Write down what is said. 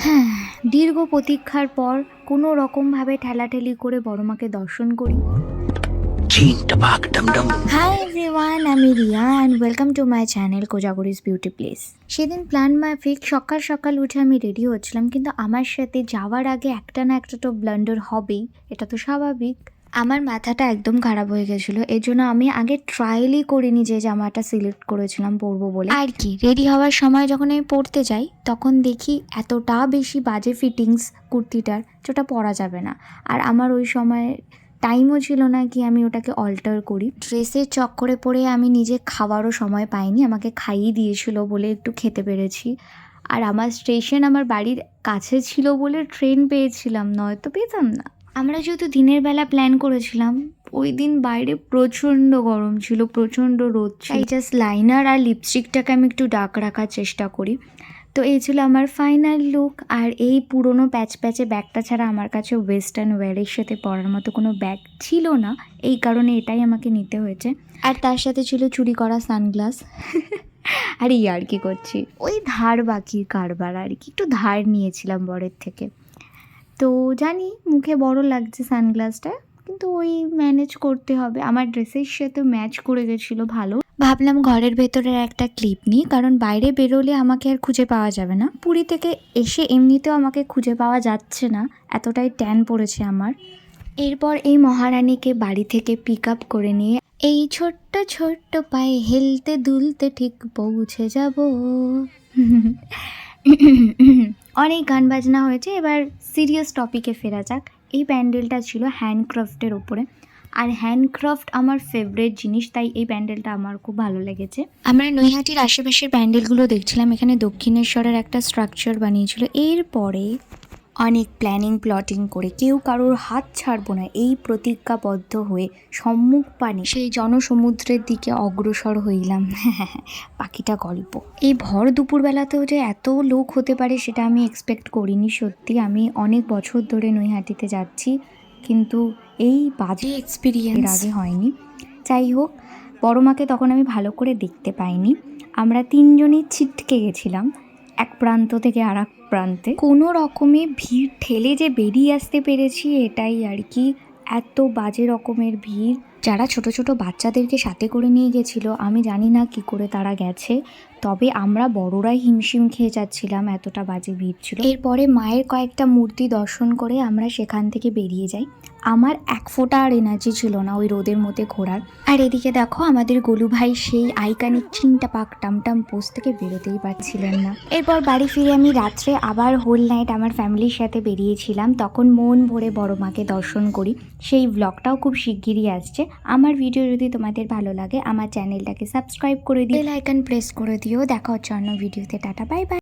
হ্যাঁ, দীর্ঘ প্রতীক্ষার পর কোনো রকমভাবে ঠেলাঠেলি করে বড়মাকে দর্শন করি। হাই এভরিওয়ান, আমি Riya and welcome to my channel Kojagori's beauty place. সেদিন প্ল্যান মাফিক সকাল সকাল উঠে আমি রেডি হচ্ছিলাম, কিন্তু আমার সাথে যাওয়ার আগে একটা না একটা তো ব্লান্ডার হবেই, এটা তো স্বাভাবিক। আমার মাথাটা একদম খারাপ হয়ে গেছিলো, এর জন্য আমি আগে ট্রায়ালই করিনি যে জামাটা সিলেক্ট করেছিলাম পরবো বলে। আর কি, রেডি হওয়ার সময় যখন আমি পরতে যাই তখন দেখি এতটা বেশি বাজে ফিটিংস কুর্তিটার, যেটা পরা যাবে না। আর আমার ওই সময় টাইমও ছিল না কি আমি ওটাকে অল্টার করি। ড্রেসের চক্করে পড়ে আমি নিজে খাওয়ারও সময় পাইনি, আমাকে খাইয়ে দিয়েছিল বলে একটু খেতে পেরেছি। আর আমার স্টেশন আমার বাড়ির কাছে ছিল বলে ট্রেন পেয়েছিলাম, নয়তো পেতাম না। আমরা যেহেতু দিনের বেলা প্ল্যান করেছিলাম, ওই দিন বাইরে প্রচণ্ড গরম ছিল, প্রচণ্ড রোদ ছিল। তাই জাস্ট লাইনার আর লিপস্টিকটাকে আমি একটু ডার্ক রাখার চেষ্টা করি। তো এই ছিল আমার ফাইনাল লুক। আর এই পুরনো প্যাচে ব্যাগটা ছাড়া আমার কাছে ওয়েস্টার্ন ওয়্যারের সাথে পরার মতো কোনো ব্যাগ ছিল না, এই কারণে এটাই আমাকে নিতে হয়েছে। আর তার সাথে ছিল চুরি করা সানগ্লাস। আর এই আর কি করছি, ওই ধার বাকির কারবার আর কি, একটু ধার নিয়েছিলাম বরের থেকে। তো জানি মুখে বড় লাগছে সানগ্লাসটা, কিন্তু ওই ম্যানেজ করতে হবে। আমার ড্রেসের সাথে ম্যাচ করে গেছিলো ভালো। ভাবলাম ঘরের ভেতরের একটা ক্লিপ নিই, কারণ বাইরে বেরোলে আমাকে আর খুঁজে পাওয়া যাবে না। পুরী থেকে এসে এমনিতেও আমাকে খুঁজে পাওয়া যাচ্ছে না, এতটাই ট্যান পড়েছে আমার। এরপর এই মহারানীকে বাড়ি থেকে পিক আপ করে নিয়ে এই ছোট্ট ছোট্ট পায়ে হেলতে দুলতে ঠিক পৌঁছে যাব। অনেক গান বাজনা হয়েছে, এবার সিরিয়াস টপিকে ফেরা যাক। এই প্যান্ডেলটা ছিল হ্যান্ডক্রাফটের ওপরে, আর হ্যান্ডক্রাফট আমার ফেভারিট জিনিস, তাই এই প্যান্ডেলটা আমার খুব ভালো লেগেছে। আমরা নৈহাটির আশেপাশের প্যান্ডেলগুলো দেখছিলাম, এখানে দক্ষিণেশ্বরের একটা স্ট্রাকচার বানিয়েছিল। এরপরে অনেক প্ল্যাটিং করে কেউ কারোর হাত ছাড়বো না এই প্রতিজ্ঞাবদ্ধ হয়ে সম্মুখ পানে সেই জনসমুদ্রের দিকে অগ্রসর হইলাম। পাখিটা গল্প। এই ভর দুপুরবেলাতেও যে এত লোক হতে পারে সেটা আমি এক্সপেক্ট করিনি। সত্যি আমি অনেক বছর ধরে নৈহাটিতে যাচ্ছি, কিন্তু এই বাজে এক্সপিরিয়েন্স আগে হয়নি। যাই হোক, বড়মাকে তখন আমি ভালো করে দেখতে পাইনি। আমরা তিনজনই ছিটকে গেছিলাম এক প্রান্ত থেকে আর এক প্রান্তে। কোনো রকমে ভিড় ঠেলে যে বেরিয়ে আসতে পেরেছি, এটাই আর কি। এত বাজে রকমের ভিড়। যারা ছোট ছোট বাচ্চাদেরকে সাথে করে নিয়ে গেছিলো, আমি জানি না কি করে তারা গেছে, তবে আমরা বড়রাই হিমশিম খেয়ে যাচ্ছিলাম, এতটা বাজে ভিড় ছিল। এরপরে মায়ের কয়েকটা মূর্তি দর্শন করে আমরা সেখান থেকে বেরিয়ে যাই। আমার এক ফোঁটা আর এনার্জি ছিল না ওই রোদের মধ্যে ঘোরার। আর এদিকে দেখো আমাদের গোলু ভাই সেই আইকানিক চিনটা পাক টামটাম পোস্ট থেকে বেরোতেই পারছিলেন না। এরপর বাড়ি ফিরে আমি রাত্রে আবার হোল নাইট আমার ফ্যামিলির সাথে বেরিয়েছিলাম, তখন মন ভরে বড় মাকে দর্শন করি। সেই ব্লগটাও খুব শিগগিরই আসছে। আমার ভিডিও যদি তোমাদের ভালো লাগে আমার চ্যানেলটাকে সাবস্ক্রাইব করে দিও, বেল আইকন প্রেস করে দিও। দেখা হচ্ছে অন্য ভিডিওতে। Tata, bye bye.